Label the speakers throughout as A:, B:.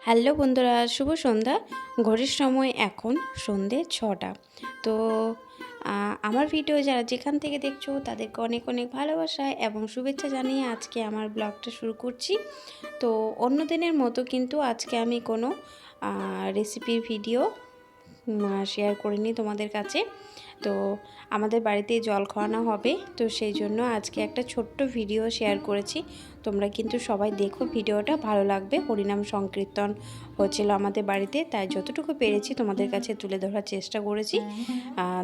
A: Hello বন্ধুরা, শুভ সন্ধ্যা। ঘড়ির সময় এখন সন্ধে 6টা। তো আমার ভিডিও যারা যেখান থেকে দেখছো তাদেরকে অনেক অনেক ভালোবাসা এবং শুভেচ্ছা জানিয়ে আজকে আমার ব্লগটা শুরু করছি। তো অন্য দিনের মতো কিন্তু আজকে আমি কোনো রেসিপির ভিডিও শেয়ার করিনি তোমাদের কাছে। তো আমাদের বাড়িতে জল খাওয়ানো হবে, তো সেই জন্য আজকে একটা ছোট্ট ভিডিও শেয়ার করেছি। তোমরা কিন্তু সবাই দেখো, ভিডিওটা ভালো লাগবে। হরিনাম সংকীর্তন হচ্ছিল আমাদের বাড়িতে, তাই যতটুকু পেরেছি তোমাদের কাছে তুলে ধরার চেষ্টা করেছি।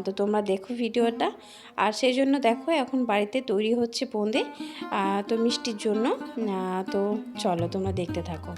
A: তো তোমরা দেখো ভিডিওটা। আর সেই জন্য দেখো এখন বাড়িতে তৈরি হচ্ছে বোঁদে, তো মিষ্টির জন্য। তো চলো তোমরা দেখতে থাকো।